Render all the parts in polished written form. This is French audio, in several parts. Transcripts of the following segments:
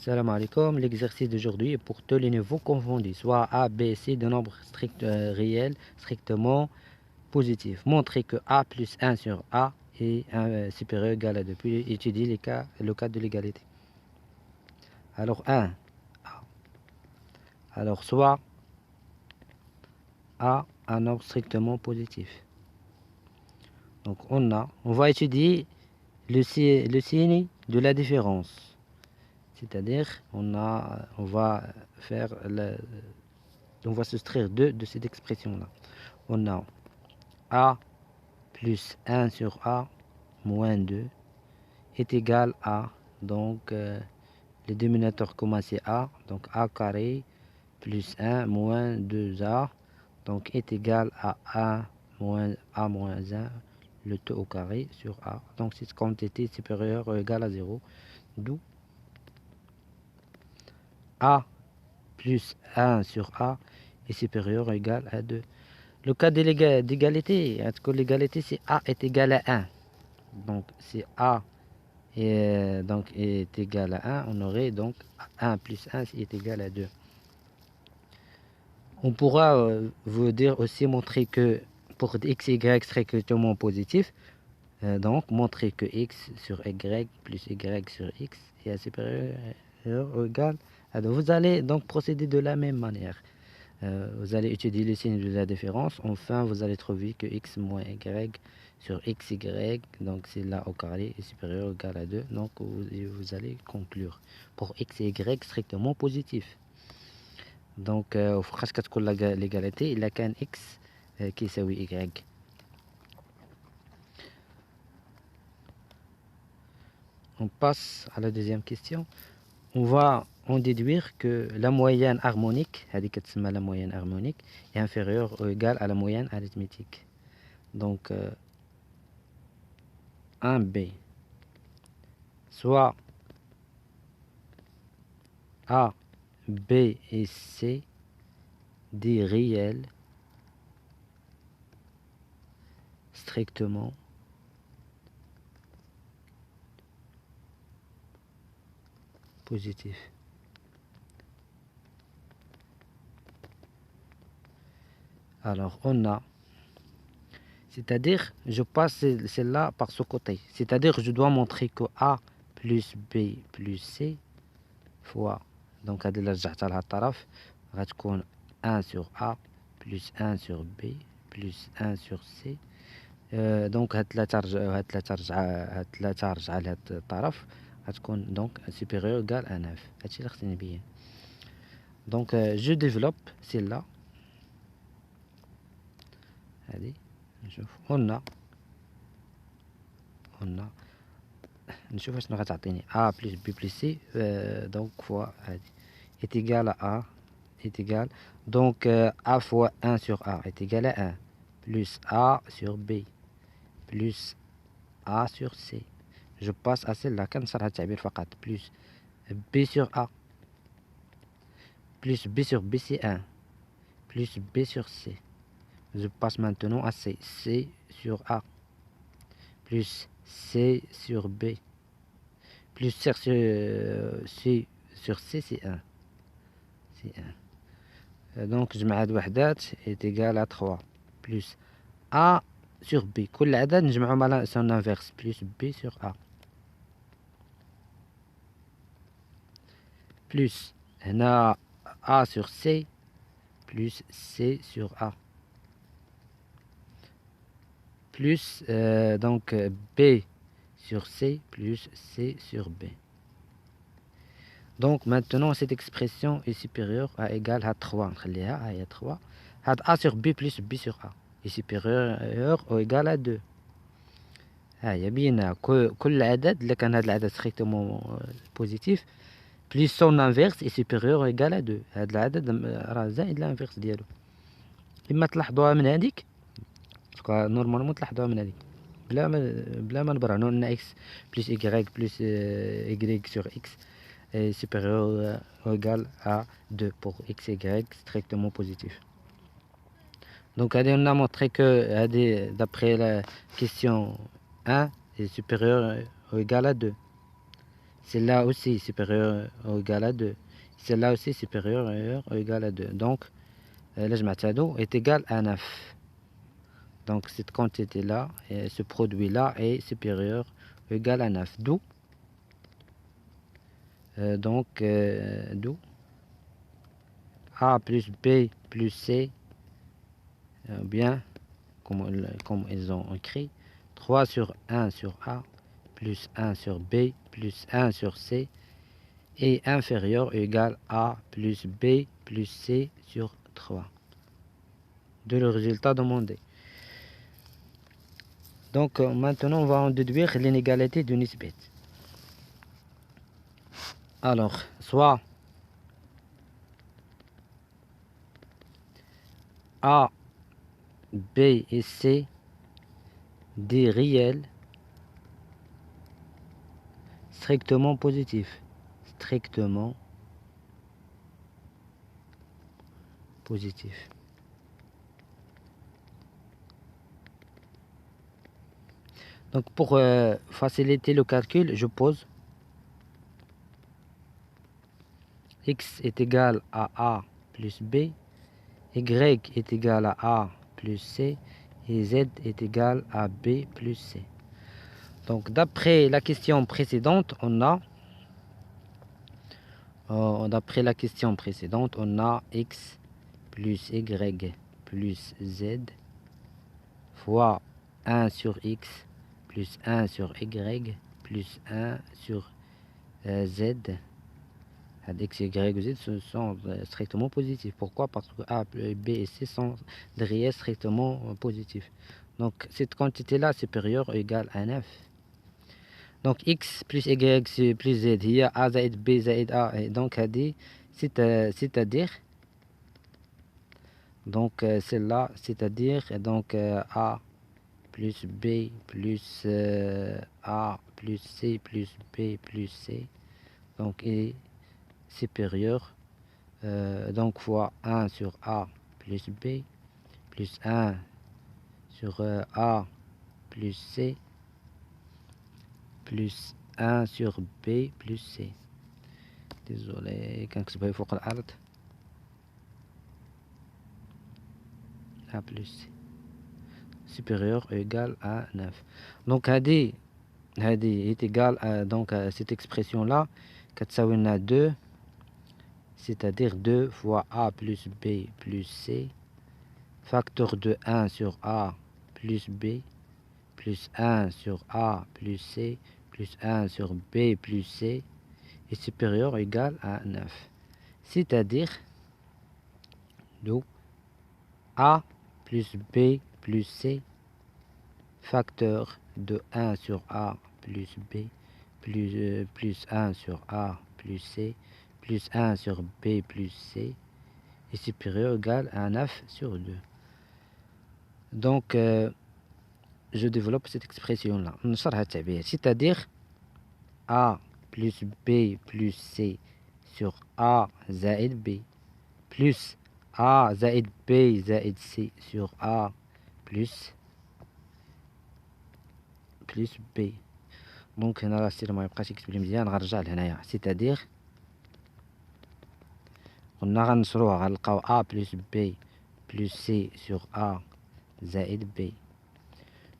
Salam alaikum. L'exercice d'aujourd'hui est pour tous les niveaux confondus, soit A, B, C, de nombres réels, strictement positifs. Montrez que A plus 1 sur A est supérieur ou égal à 2. Puis étudier le cas de l'égalité. Alors 1, A. Alors soit A un nombre strictement positif. Donc on va étudier le signe de la différence. C'est-à-dire on va soustraire 2 de cette expression-là. On a A plus 1 sur A moins 2 est égal à, donc le dénominateur commun c'est A, donc A carré plus 1 moins 2A, donc est égal à A moins 1, le tout au carré sur A. Donc cette quantité supérieure ou égale à 0, d'où A plus 1 sur A est supérieur ou égal à 2. Le cas d'égalité, l'égalité c'est A est égal à 1. Donc si A est égal à 1, on aurait donc 1 plus 1 est égal à 2. On pourra vous dire aussi montrer que pour x et y strictement positif, donc montrer que x sur y plus y sur x est supérieur ou égal à 2. Vous allez donc procéder de la même manière. Vous allez étudier le signe de la différence. Enfin, vous allez trouver que x moins y sur xy, donc c'est là au carré, est supérieur ou égal à 2. Donc, vous allez conclure pour x et y strictement positif. Donc, l'égalité, il a qu'un x qui est y. On passe à la deuxième question. On va en déduire que la moyenne harmonique, la moyenne harmonique, est inférieure ou égale à la moyenne arithmétique. Donc 1b, soit A, B et C des réels strictement positifs. Alors on a, c'est-à-dire je passe celle-là par ce côté, c'est-à-dire je dois montrer que A plus B plus C fois, donc هذه اللي رجعتها لها الطرف غتكون 1 sur A plus 1 sur B plus 1 sur C. دونك هاد ثلاثة رجع لهاد الطرف غتكون دونك supérieur égal à 9. هادشي اللي خصني نبين. دونك جو ديفلوب سيلا هادي نشوف قلنا نشوف شنو غتعطيني A plus B plus C donc fois هادي est égal à A est égal donc A fois 1 sur A est égal à 1 plus A sur B plus A sur C. Je passe à celle-là كنصرها التعبير فقط plus B sur A plus B sur B c'est 1 plus B sur C. Je passe maintenant à C. C sur A plus C sur B plus C sur C c'est 1. C'est 1. Donc je mets هاد وحدات est égal à 3 plus A sur B. كل عدد نجمعهم على son inverse plus B sur A plus هنا A sur C plus C sur A plus donc B sur C plus C sur B. Donc maintenant cette expression est supérieure à égale à 3. نخليها هي 3. هاد A sur B plus B sur A est supérieur ou égal à 2. هي بينا كل عدد إلا كان هذا العدد strictement positif plus son inverse est supérieur ou égal à 2. هذا العدد راه زائد الانفيرس ديالو. إما تلاحظوها من هذيك نورمالمون تلاحظوها من هذيك بلا ما نبرهنو ان x plus y plus y sur x est supérieur ou égal à 2 pour x et y strictement positif. Donc on a montré que d'après la question 1 est supérieur ou égal à 2. Celle-là aussi supérieure ou égale à 2. Celle-là aussi supérieure ou égale à 2. Donc, le jma'tado est égal à 9. Donc, cette quantité-là, ce produit-là est supérieur ou égal à 9. D'où d'où A plus B plus C, bien, comme ils ont écrit, 3 sur 1 sur A plus 1 sur B plus 1 sur C est inférieur ou égal à plus B plus C sur 3. De le résultat demandé. Donc maintenant on va en déduire l'inégalité de Nisbet. Alors, soit A, B et C des réels strictement positifs. Strictement positifs. Donc pour faciliter le calcul, je pose x est égal à A plus B, y est égal à A plus C, et z est égal à B plus C. Donc d'après la question précédente, on a x plus y plus z fois 1 sur x plus 1 sur y plus 1 sur z. X, Y, Z sont strictement positifs. Pourquoi? Parce que A, B et C sont des réels strictement positifs. Donc cette quantité-là supérieure ou égale à 9. Donc X plus Y plus Z, il y a A zaïd B zaïd A. Et donc c'est-à-dire donc celle-là, c'est-à-dire donc A plus B plus A plus C plus B plus C. Donc est supérieur. Donc fois 1 sur A plus B plus 1 sur A plus C plus 1 sur B plus C. Désolé, كنكتبها فوق الأرض. A plus C supérieur ou égal à 9. Donc هذه est égal à donc cette expression là كتساوي لنا 2, c'est-à-dire 2 fois A plus B plus C, facteur de 1 sur A plus B plus 1 sur A plus C plus 1 sur B plus C est supérieur ou égal à 9. C'est-à-dire A plus B plus C facteur de 1 sur A plus B plus 1 sur A plus C plus 1 sur B plus C est supérieur ou égal à 9 sur 2. Donc, je développe cette expression-là. C'est-à-dire A plus B plus C sur A zaïd B plus A zaïd B zaïd C sur A plus B. Donc هنا راه السير ما يبقاش يكتب لي مزيان، غنرجع لهنايا. c'est-à-dire قلنا غنشروها غنلقاو A plus B plus C sur A زائد B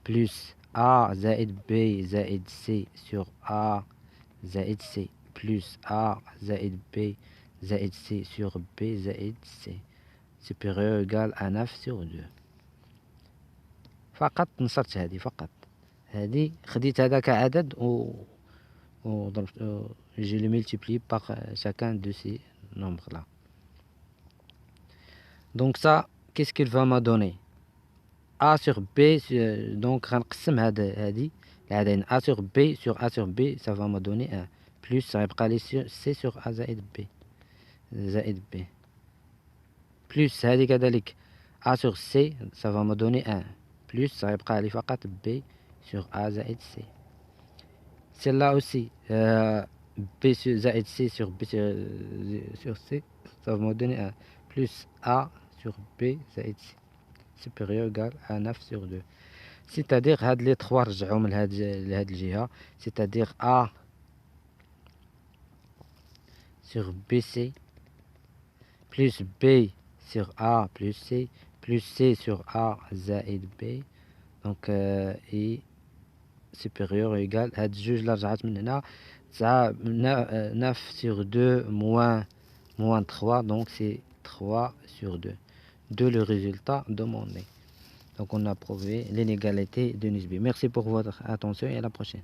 plus A زائد B زائد C sur A زائد C plus A زائد B زائد C sur B زائد C supérieur ou égal à 9 sur 2. فقط نصرت هذه، فقط هذه خديت هذا كعدد je le multiplie par chacun de ces nombres là. Donc ça, qu'est-ce qu'il va me donner? A sur B, donc غنقسم هذه العددين A sur B sur A sur B, ça va me donner 1 plus ça يبقى لي C sur A زائد B زائد B plus هذه كذلك A sur C, ça va me donner 1 plus ça يبقى لي فقط B sur A زائد C. Celle-là aussi, B sur زائد C sur B sur C, ça va me donner 1 plus A sur B زائد C supérieur égal à 9 sur 2. C'est-à-dire هاد les trois رجعوا من هاد الجهة, c'est-à-dire A sur BC plus B sur A plus C sur A زائد B. Donc I supérieur ou égal هاد جوج اللي رجعت من هنا 9 sur 2 moins 3, donc c'est 3 sur 2 le résultat demandé. Donc on a prouvé l'inégalité de Nisby. Merci pour votre attention et à la prochaine.